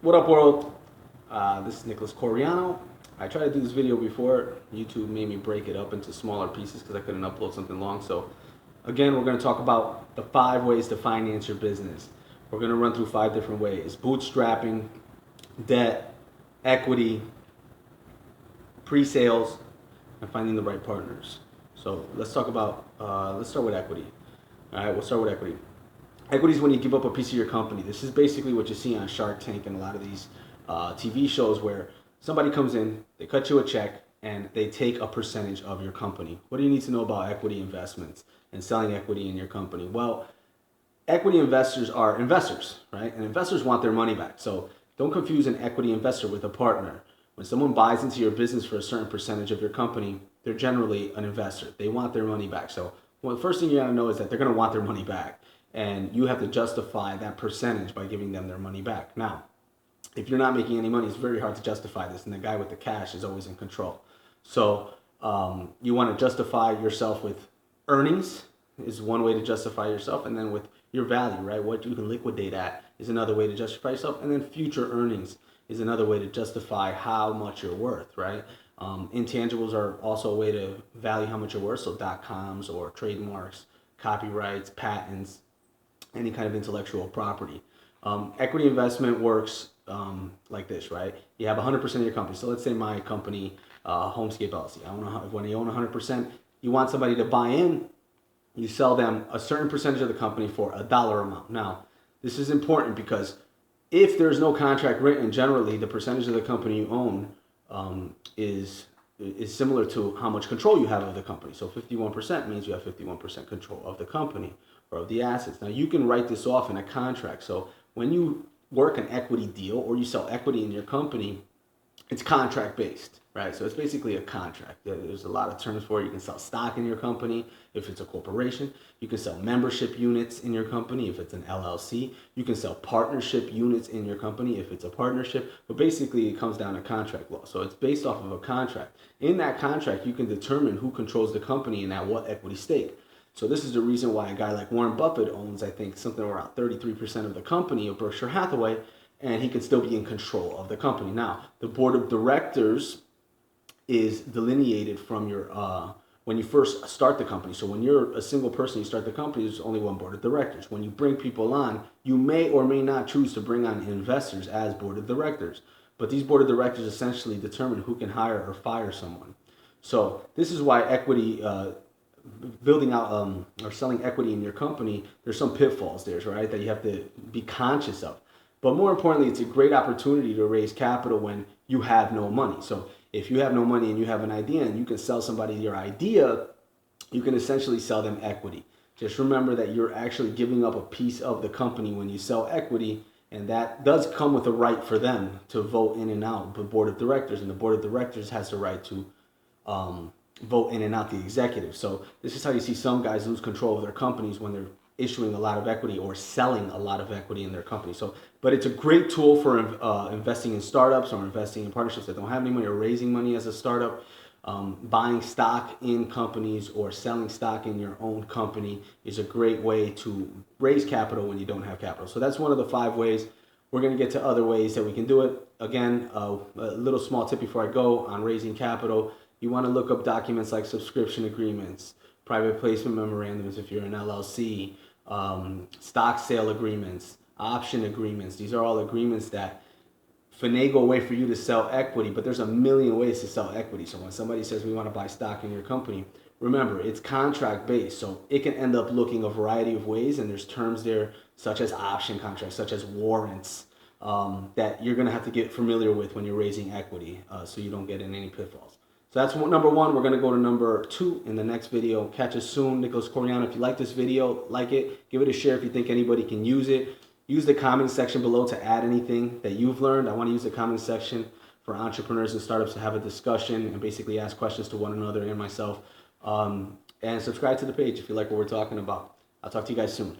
What up, world? This is Nicholas Coriano. I tried to do this video before. YouTube made me break it up into smaller pieces because I couldn't upload something long. So, again, we're going to talk about the 5 ways to finance your business. We're going to run through 5 different ways: bootstrapping, debt, equity, pre-sales, and finding the right partners. So let's talk about. Let's start with equity. All right, we'll start with equity. Equity is when you give up a piece of your company. This is basically what you see on Shark Tank and a lot of these TV shows where somebody comes in, they cut you a check, and they take a percentage of your company. What do you need to know about equity investments and selling equity in your company? Well, equity investors are investors, right? And investors want their money back. So don't confuse an equity investor with a partner. When someone buys into your business for a certain percentage of your company, they're generally an investor. They want their money back. So well, the first thing you got to know is that they're going to want their money back. And you have to justify that percentage by giving them their money back. Now, if you're not making any money, it's very hard to justify this. And the guy with the cash is always in control. So you want to justify yourself with earnings is one way to justify yourself. And then with your value, right? What you can liquidate at is another way to justify yourself. And then future earnings is another way to justify how much you're worth, right? Intangibles are also a way to value how much you're worth. So .coms or trademarks, copyrights, patents, any kind of intellectual property. Equity investment works like this, right? You have 100% of your company. So let's say my company, Homescape LLC. When you own 100%, you want somebody to buy in. You sell them a certain percentage of the company for a dollar amount. Now, this is important because if there's no contract written, generally the percentage of the company you own is similar to how much control you have of the company. So 51% means you have 51% control of the company or of the assets. Now you can write this off in a contract. So when you work an equity deal or you sell equity in your company, it's contract based, right? So it's basically a contract. There's a lot of terms for it. You can sell stock in your company if it's a corporation. You can sell membership units in your company if it's an LLC. You can sell partnership units in your company if it's a partnership. But basically, it comes down to contract law. So it's based off of a contract. In that contract, you can determine who controls the company and at what equity stake. So this is the reason why a guy like Warren Buffett owns, I think, something around 33% of the company of Berkshire Hathaway, and he can still be in control of the company. Now, the board of directors is delineated from your when you first start the company. So when you're a single person, you start the company, there's only one board of directors. When you bring people on, you may or may not choose to bring on investors as board of directors. But these board of directors essentially determine who can hire or fire someone. So this is why equity, building out or selling equity in your company, there's some pitfalls there, right, that you have to be conscious of. But more importantly, it's a great opportunity to raise capital when you have no money. So if you have no money and you have an idea and you can sell somebody your idea, you can essentially sell them equity. Just remember that you're actually giving up a piece of the company when you sell equity, and that does come with a right for them to vote in and out the board of directors, and the board of directors has the right to vote in and out the executive. So this is how you see some guys lose control of their companies when they're issuing a lot of equity or selling a lot of equity in their company. So, but it's a great tool for investing in startups or investing in partnerships that don't have any money or raising money as a startup. Buying stock in companies or selling stock in your own company is a great way to raise capital when you don't have capital. So that's one of the 5 ways. We're going to get to other ways that we can do it. Again, a little small tip before I go on raising capital. You want to look up documents like subscription agreements, private placement memorandums if you're an LLC, stock sale agreements, option agreements. These are all agreements that finagle a way for you to sell equity, but there's a million ways to sell equity. So when somebody says we want to buy stock in your company, remember, it's contract based. So it can end up looking a variety of ways, and there's terms there such as option contracts, such as warrants, that you're going to have to get familiar with when you're raising equity so you don't get in any pitfalls. So that's number 1. We're going to go to number 2 in the next video. Catch us soon. Nicholas Coriano. If you like this video, like it. Give it a share if you think anybody can use it. Use the comment section below to add anything that you've learned. I want to use the comment section for entrepreneurs and startups to have a discussion and basically ask questions to one another and myself. And subscribe to the page if you like what we're talking about. I'll talk to you guys soon.